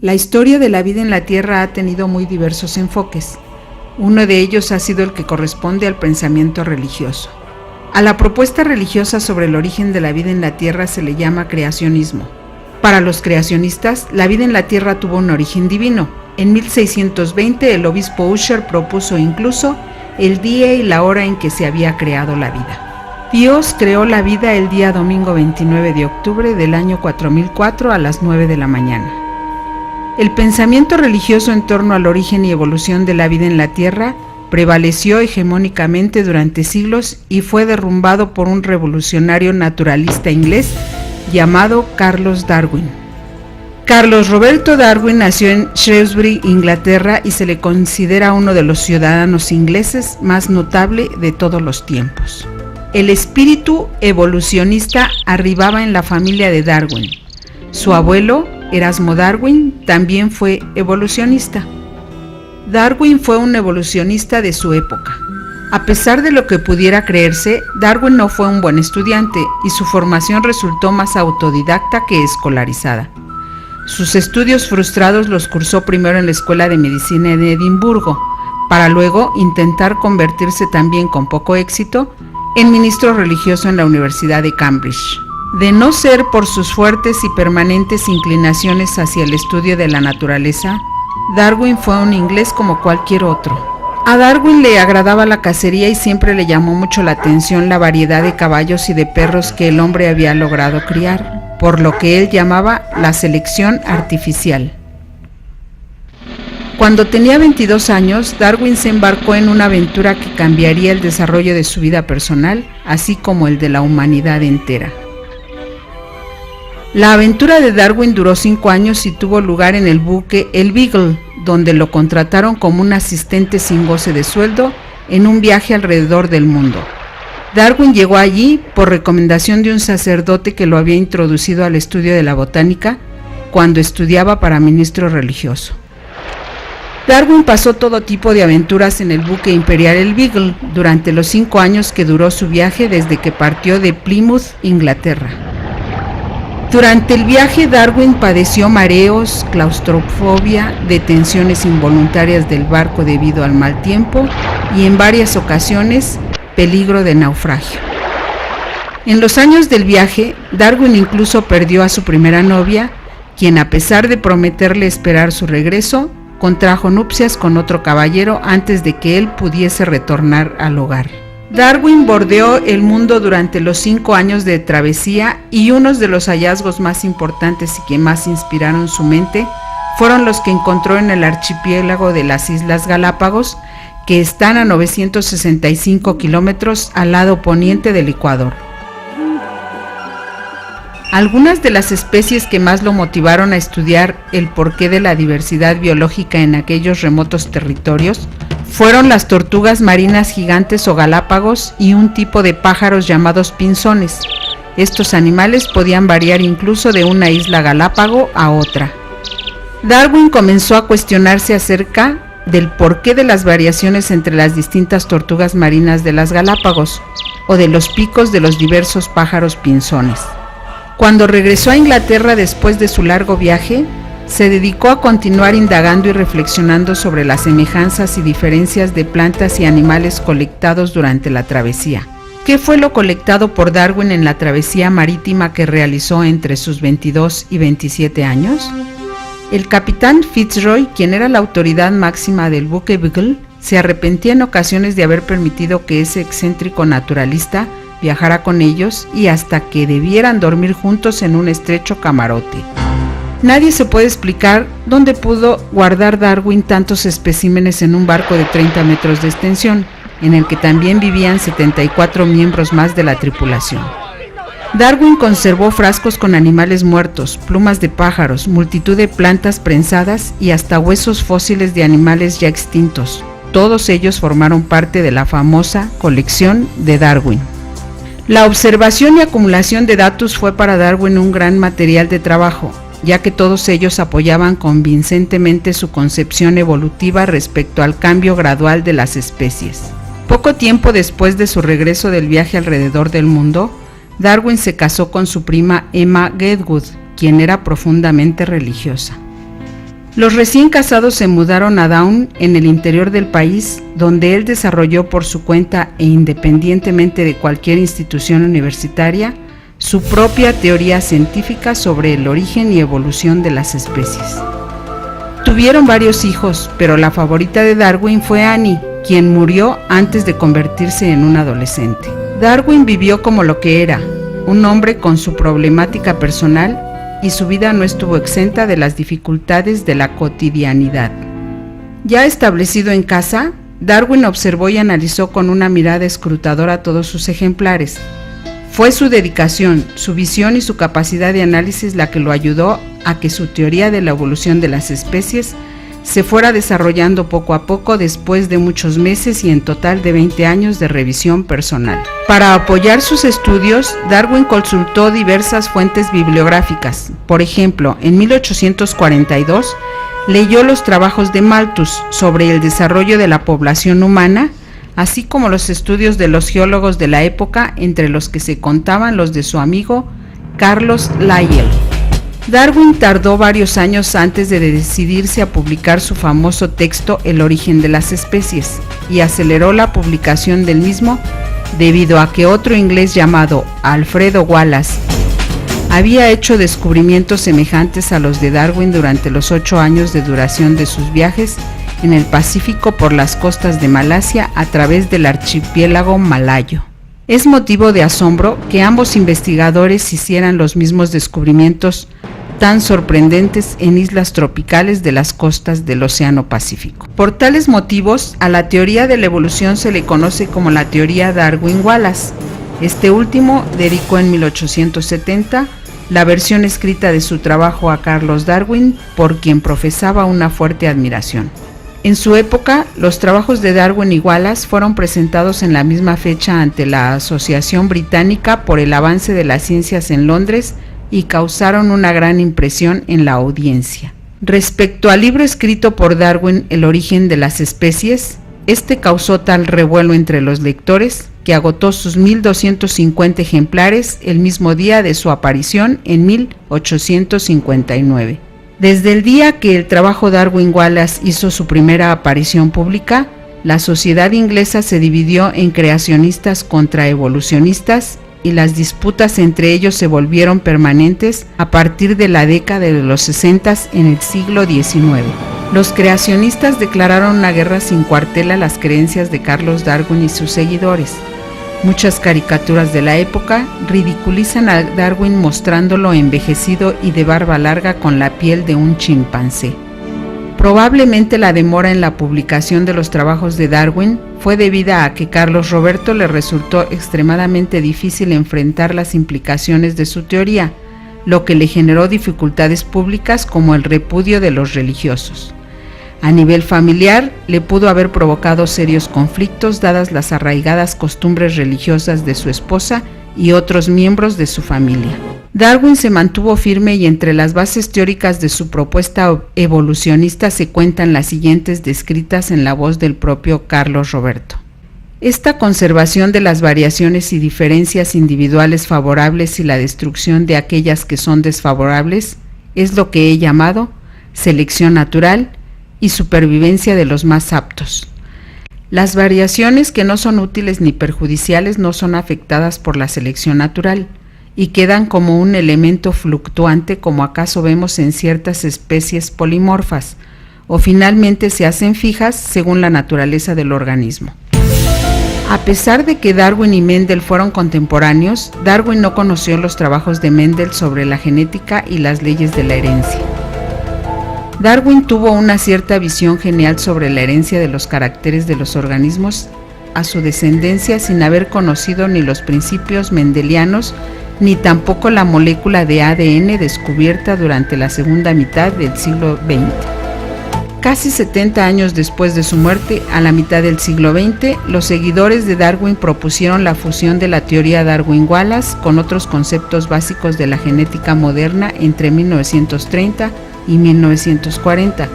La historia de la vida en la Tierra ha tenido muy diversos enfoques. Uno de ellos ha sido el que corresponde al pensamiento religioso. A la propuesta religiosa sobre el origen de la vida en la Tierra se le llama creacionismo. Para los creacionistas, la vida en la Tierra tuvo un origen divino. En 1620, el obispo Ussher propuso incluso el día y la hora en que se había creado la vida. Dios creó la vida el día domingo 29 de octubre del año 4004 a las 9 de la mañana. El pensamiento religioso en torno al origen y evolución de la vida en la Tierra prevaleció hegemónicamente durante siglos y fue derrumbado por un revolucionario naturalista inglés llamado Charles Darwin. Carlos Roberto Darwin nació en Shrewsbury, Inglaterra, y se le considera uno de los ciudadanos ingleses más notable de todos los tiempos. El espíritu evolucionista arribaba en la familia de Darwin. Su abuelo, Erasmo Darwin, también fue evolucionista. Darwin fue un evolucionista de su época. A pesar de lo que pudiera creerse, Darwin no fue un buen estudiante y su formación resultó más autodidacta que escolarizada. Sus estudios frustrados los cursó primero en la Escuela de Medicina en Edimburgo, para luego intentar convertirse también con poco éxito en ministro religioso en la Universidad de Cambridge. De no ser por sus fuertes y permanentes inclinaciones hacia el estudio de la naturaleza, Darwin fue un inglés como cualquier otro. A Darwin le agradaba la cacería y siempre le llamó mucho la atención la variedad de caballos y de perros que el hombre había logrado criar, por lo que él llamaba la selección artificial. Cuando tenía 22 años, Darwin se embarcó en una aventura que cambiaría el desarrollo de su vida personal, así como el de la humanidad entera. La aventura de Darwin duró 5 años y tuvo lugar en el buque el Beagle, donde lo contrataron como un asistente sin goce de sueldo en un viaje alrededor del mundo. Darwin llegó allí por recomendación de un sacerdote que lo había introducido al estudio de la botánica cuando estudiaba para ministro religioso. Darwin pasó todo tipo de aventuras en el buque imperial el Beagle durante los 5 años que duró su viaje desde que partió de Plymouth, Inglaterra. Durante el viaje, Darwin padeció mareos, claustrofobia, detenciones involuntarias del barco debido al mal tiempo y en varias ocasiones peligro de naufragio. En los años del viaje, Darwin incluso perdió a su primera novia, quien a pesar de prometerle esperar su regreso, contrajo nupcias con otro caballero antes de que él pudiese retornar al hogar. Darwin bordeó el mundo durante los 5 años de travesía y unos de los hallazgos más importantes y que más inspiraron su mente fueron los que encontró en el archipiélago de las Islas Galápagos, que están a 965 kilómetros al lado poniente del Ecuador. Algunas de las especies que más lo motivaron a estudiar el porqué de la diversidad biológica en aquellos remotos territorios fueron las tortugas marinas gigantes o galápagos y un tipo de pájaros llamados pinzones. Estos animales podían variar incluso de una isla Galápago a otra. Darwin comenzó a cuestionarse acerca del porqué de las variaciones entre las distintas tortugas marinas de las Galápagos o de los picos de los diversos pájaros pinzones. Cuando regresó a Inglaterra después de su largo viaje, se dedicó a continuar indagando y reflexionando sobre las semejanzas y diferencias de plantas y animales colectados durante la travesía. ¿Qué fue lo colectado por Darwin en la travesía marítima que realizó entre sus 22 y 27 años? El capitán Fitzroy, quien era la autoridad máxima del buque Beagle, se arrepentía en ocasiones de haber permitido que ese excéntrico naturalista viajara con ellos y hasta que debieran dormir juntos en un estrecho camarote. Nadie se puede explicar dónde pudo guardar Darwin tantos especímenes en un barco de 30 metros de extensión, en el que también vivían 74 miembros más de la tripulación. Darwin conservó frascos con animales muertos, plumas de pájaros, multitud de plantas prensadas y hasta huesos fósiles de animales ya extintos. Todos ellos formaron parte de la famosa colección de Darwin. La observación y acumulación de datos fue para Darwin un gran material de trabajo, ya que todos ellos apoyaban convincentemente su concepción evolutiva respecto al cambio gradual de las especies. Poco tiempo después de su regreso del viaje alrededor del mundo, Darwin se casó con su prima Emma Gedwood, quien era profundamente religiosa. Los recién casados se mudaron a Down, en el interior del país, donde él desarrolló por su cuenta e independientemente de cualquier institución universitaria, su propia teoría científica sobre el origen y evolución de las especies. Tuvieron varios hijos, pero la favorita de Darwin fue Annie, quien murió antes de convertirse en un adolescente. Darwin vivió como lo que era, un hombre con su problemática personal, y su vida no estuvo exenta de las dificultades de la cotidianidad. Ya establecido en casa, Darwin observó y analizó con una mirada escrutadora todos sus ejemplares. Fue su dedicación, su visión y su capacidad de análisis la que lo ayudó a que su teoría de la evolución de las especies se fuera desarrollando poco a poco después de muchos meses y en total de 20 años de revisión personal. Para apoyar sus estudios, Darwin consultó diversas fuentes bibliográficas. Por ejemplo, en 1842 leyó los trabajos de Malthus sobre el desarrollo de la población humana, así como los estudios de los geólogos de la época, entre los que se contaban los de su amigo Carlos Lyell. Darwin tardó varios años antes de decidirse a publicar su famoso texto El origen de las especies, y aceleró la publicación del mismo debido a que otro inglés llamado Alfredo Wallace había hecho descubrimientos semejantes a los de Darwin durante los 8 años de duración de sus viajes en el Pacífico por las costas de Malasia a través del archipiélago malayo. Es motivo de asombro que ambos investigadores hicieran los mismos descubrimientos tan sorprendentes en islas tropicales de las costas del Océano Pacífico. Por tales motivos, a la teoría de la evolución se le conoce como la teoría Darwin-Wallace. Este último dedicó en 1870 la versión escrita de su trabajo a Carlos Darwin, por quien profesaba una fuerte admiración. En su época, los trabajos de Darwin y Wallace fueron presentados en la misma fecha ante la Asociación Británica por el Avance de las Ciencias en Londres y causaron una gran impresión en la audiencia. Respecto al libro escrito por Darwin, El origen de las especies, este causó tal revuelo entre los lectores que agotó sus 1.250 ejemplares el mismo día de su aparición en 1859. Desde el día que el trabajo Darwin-Wallace hizo su primera aparición pública, la sociedad inglesa se dividió en creacionistas contra evolucionistas y las disputas entre ellos se volvieron permanentes a partir de la década de los 60 en el siglo XIX. Los creacionistas declararon una guerra sin cuartel a las creencias de Carlos Darwin y sus seguidores. Muchas caricaturas de la época ridiculizan a Darwin mostrándolo envejecido y de barba larga con la piel de un chimpancé. Probablemente la demora en la publicación de los trabajos de Darwin fue debida a que Carlos Roberto le resultó extremadamente difícil enfrentar las implicaciones de su teoría, lo que le generó dificultades públicas como el repudio de los religiosos. A nivel familiar, le pudo haber provocado serios conflictos dadas las arraigadas costumbres religiosas de su esposa y otros miembros de su familia. Darwin se mantuvo firme y entre las bases teóricas de su propuesta evolucionista se cuentan las siguientes descritas en la voz del propio Carlos Roberto. Esta conservación de las variaciones y diferencias individuales favorables y la destrucción de aquellas que son desfavorables es lo que he llamado selección natural y supervivencia de los más aptos. Las variaciones que no son útiles ni perjudiciales no son afectadas por la selección natural y quedan como un elemento fluctuante, como acaso vemos en ciertas especies polimorfas, o finalmente se hacen fijas según la naturaleza del organismo. A pesar de que Darwin y Mendel fueron contemporáneos, Darwin no conoció los trabajos de Mendel sobre la genética y las leyes de la herencia. Darwin tuvo una cierta visión genial sobre la herencia de los caracteres de los organismos a su descendencia sin haber conocido ni los principios mendelianos ni tampoco la molécula de ADN descubierta durante la segunda mitad del siglo XX. Casi 70 años después de su muerte, a la mitad del siglo XX, los seguidores de Darwin propusieron la fusión de la teoría Darwin-Wallace con otros conceptos básicos de la genética moderna entre 1930 y 1940,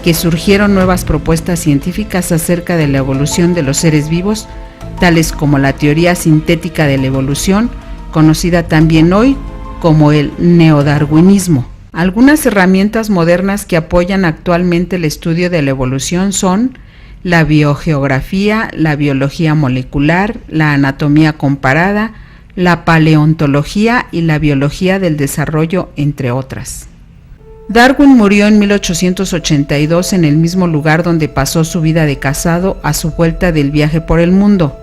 que surgieron nuevas propuestas científicas acerca de la evolución de los seres vivos, tales como la teoría sintética de la evolución, conocida también hoy como el neodarwinismo. Algunas herramientas modernas que apoyan actualmente el estudio de la evolución son la biogeografía, la biología molecular, la anatomía comparada, la paleontología y la biología del desarrollo, entre otras. Darwin murió en 1882 en el mismo lugar donde pasó su vida de casado a su vuelta del viaje por el mundo.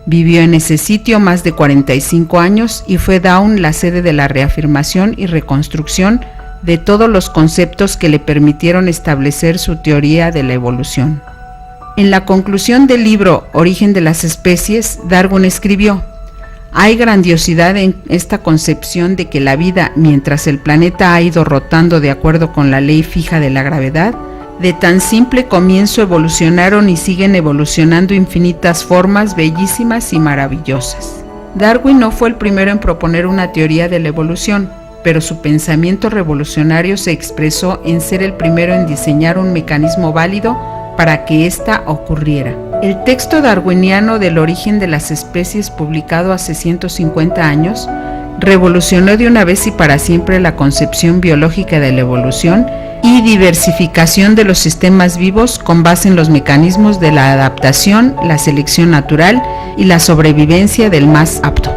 Vivió en ese sitio más de 45 años y fue Down la sede de la reafirmación y reconstrucción de todos los conceptos que le permitieron establecer su teoría de la evolución. En la conclusión del libro Origen de las especies, Darwin escribió: hay grandiosidad en esta concepción de que la vida, mientras el planeta ha ido rotando de acuerdo con la ley fija de la gravedad, de tan simple comienzo evolucionaron y siguen evolucionando infinitas formas bellísimas y maravillosas. Darwin no fue el primero en proponer una teoría de la evolución, pero su pensamiento revolucionario se expresó en ser el primero en diseñar un mecanismo válido para que ésta ocurriera. El texto darwiniano del Origen de las especies, publicado hace 150 años, revolucionó de una vez y para siempre la concepción biológica de la evolución y diversificación de los sistemas vivos con base en los mecanismos de la adaptación, la selección natural y la sobrevivencia del más apto.